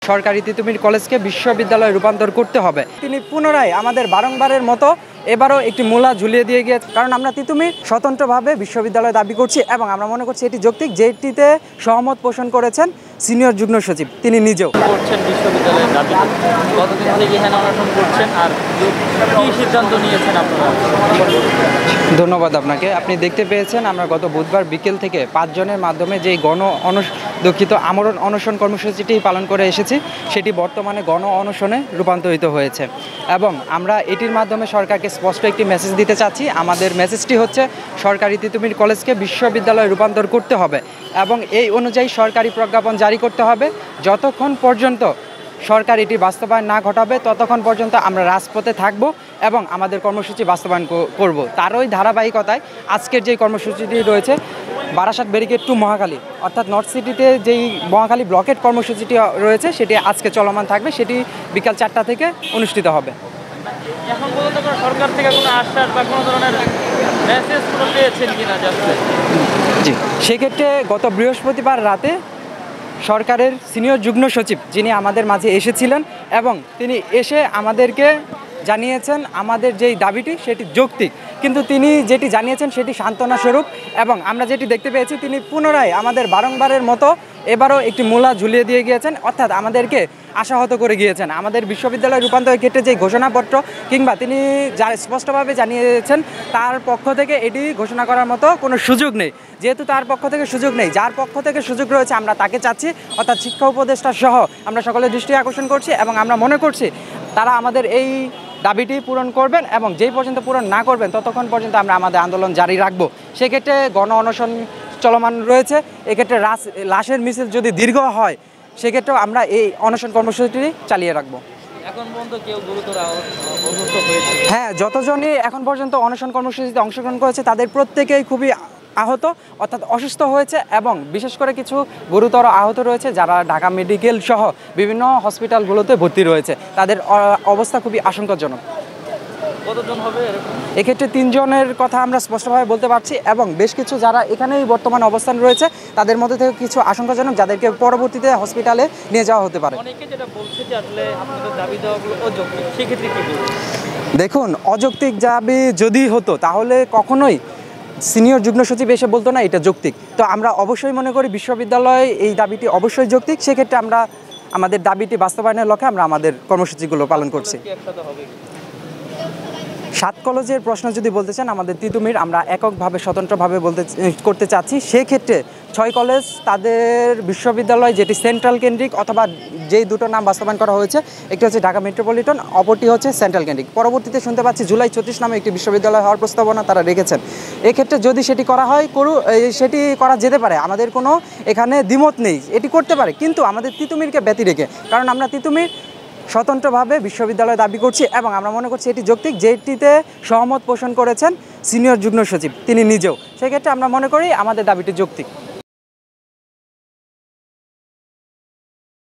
সরকারি তিতুমির কলেজকে বিশ্ববিদ্যালয়ে রূপান্তর করতে হবে। তিনি পুনরায় আমাদের বারংবারের মতো এবারও একটি মূলা ঝুলিয়ে দিয়ে গিয়েছে, কারণ আমরা তিতুমির স্বতন্ত্রভাবে বিশ্ববিদ্যালয় দাবি করছি এবং আমরা মনে করছি এটি যৌক্তিক, যেটিতে সহমত পোষণ করেছেন সিনিয়র যুগ্ম সচিব তিনি নিজেও। করছেন বিশ্ববিদ্যালয়ের দাবি কতদিন থেকে এখানে অনশন করছেন আর কি সিদ্ধান্ত নিয়েছেন আপনারা? ধন্যবাদ আপনাকে। আপনি দেখতে পেয়েছেন আমরা গত বুধবার বিকেল থেকে 5 জনের মাধ্যমে যেই দুঃখিত আমরণ অনশন কর্মসূচিটি পালন করে এসেছি, সেটি বর্তমানে গণ অনশনে রূপান্তরিত হয়েছে এবং আমরা এটির মাধ্যমে সরকারকে স্পষ্ট একটি মেসেজ দিতে চাচ্ছি। আমাদের মেসেজটি হচ্ছে সরকারি তিতুমির কলেজকে বিশ্ববিদ্যালয়ে রূপান্তর করতে হবে এবং এই অনুযায়ী সরকারি প্রজ্ঞাপন জারি করতে হবে। যতক্ষণ পর্যন্ত সরকার এটি বাস্তবায়ন না ঘটাবে ততক্ষণ পর্যন্ত আমরা রাজপথে থাকব এবং আমাদের কর্মসূচি বাস্তবায়ন করব। তারই ধারাবাহিকতায় আজকের যে কর্মসূচিটি রয়েছে বারাসাত ব্যারিকেড টু মহাখালী, অর্থাৎ নর্থ সিটিতে যেই মহাখালী ব্লকেট কর্মসূচিটি রয়েছে সেটি আজকে চলমান থাকবে, সেটি বিকাল 4টা থেকে অনুষ্ঠিত হবে। এখন পর্যন্ত কোনো সরকার থেকে কোনো আশ্বাস বা কোনো ধরনের মেসেজ পেয়েছেন কিনা? জি, সেক্ষেত্রে গত বৃহস্পতিবার রাতে সরকারের সিনিয়র যুগ্ম সচিব যিনি আমাদের মাঝে এসেছিলেন এবং তিনি এসে আমাদেরকে জানিয়েছেন আমাদের যেই দাবিটি সেটি যৌক্তিক, কিন্তু তিনি যেটি জানিয়েছেন সেটি সান্ত্বনা স্বরূপ এবং আমরা যেটি দেখতে পেয়েছি তিনি পুনরায় আমাদের বারংবারের মতো এবারও একটি মূলা ঝুলিয়ে দিয়ে গিয়েছেন, অর্থাৎ আমাদেরকে আশাহত করে গিয়েছেন। আমাদের বিশ্ববিদ্যালয় রূপান্তরের ক্ষেত্রে যে ঘোষণাপত্র কিংবা তিনি যা স্পষ্টভাবে জানিয়েছেন তার পক্ষ থেকে এটি ঘোষণা করার মতো কোনো সুযোগ নেই। যেহেতু তার পক্ষ থেকে সুযোগ নেই, যার পক্ষ থেকে সুযোগ রয়েছে আমরা তাকে চাচ্ছি, অর্থাৎ শিক্ষা উপদেষ্টা সহ আমরা সকলের দৃষ্টি আকর্ষণ করছি এবং আমরা মনে করছি তারা আমাদের এই দাবিটি পূরণ করবেন এবং যেই পর্যন্ত পূরণ না করবেন ততক্ষণ পর্যন্ত আমরা আমাদের আন্দোলন জারি রাখব। সেক্ষেত্রে গণ অনশন চলমান রয়েছে। এক্ষেত্রে লাশের মিছিল যদি দীর্ঘ হয় সেক্ষেত্রেও আমরা এই অনশন কর্মসূচিটি চালিয়ে রাখবো। এখন পর্যন্ত কেউ গুরুতর অসুস্থ হয়েছে? হ্যাঁ, যতজনই এখন পর্যন্ত অনশন কর্মসূচিতে অংশগ্রহণ করেছে তাদের প্রত্যেকেই খুবই আহত, অর্থাৎ অসুস্থ হয়েছে এবং বিশেষ করে কিছু গুরুতর আহত রয়েছে যারা ঢাকা মেডিকেল সহ বিভিন্ন হসপিটালগুলোতে ভর্তি রয়েছে। তাদের অবস্থা খুবই আশঙ্কাজনক। কতজন হবে এরকম? এক্ষেত্রে 3 জনের কথা আমরা স্পষ্টভাবে বলতে পারছি এবং বেশ কিছু যারা এখানেই বর্তমান অবস্থান রয়েছে তাদের মধ্যে থেকে কিছু আশঙ্কাজনক, যাদেরকে পরবর্তীতে হসপিটালে নিয়ে যাওয়া হতে পারে। অনেকে যেটা বলছে যে আসলে আপনাদের দাবি দেওয়াগুলো অযৌক্তিক, সেক্ষেত্রে কি বলবেন? দেখুন, অযৌক্তিক দাবি যদি হতো তাহলে কখনোই সিনিয়র যুগ্ম সচিব এসে বলতো না এটা যৌক্তিক। তো আমরা অবশ্যই মনে করি বিশ্ববিদ্যালয়ে এই দাবিটি অবশ্যই যৌক্তিক। সেক্ষেত্রে আমরা আমাদের দাবিটি বাস্তবায়নের লক্ষ্যে আমরা আমাদের কর্মসূচিগুলো পালন করছি। 7 কলেজের প্রশ্ন যদি বলতে চান, আমাদের তিতুমির আমরা এককভাবে স্বতন্ত্রভাবে করতে চাচ্ছি। সেক্ষেত্রে 6 কলেজ তাদের বিশ্ববিদ্যালয় যেটি সেন্ট্রাল কেন্দ্রিক অথবা যেই দুটো নাম বাস্তবায়ন করা হয়েছে, একটি হচ্ছে ঢাকা মেট্রোপলিটন, অপরটি হচ্ছে সেন্ট্রাল কেন্দ্রিক। পরবর্তীতে শুনতে পাচ্ছি জুলাই 34 নামে একটি বিশ্ববিদ্যালয় হওয়ার প্রস্তাবনা তারা রেখেছেন। এক্ষেত্রে যদি সেটি করা হয় সেটি করা যেতে পারে, আমাদের কোনো এখানে দ্বিমত নেই, এটি করতে পারে, কিন্তু আমাদের তিতুমিরকে ব্যতি রেখে, কারণ আমরা তিতুমির স্বতন্ত্রভাবে বিশ্ববিদ্যালয় দাবি করছি এবং আমরা মনে করছি এটি যৌক্তিক, যেটিতে সহমত পোষণ করেছেন সিনিয়র যুগ্ম সচিব তিনি নিজেও। সেক্ষেত্রে আমরা মনে করি আমাদের দাবিটি যৌক্তিক।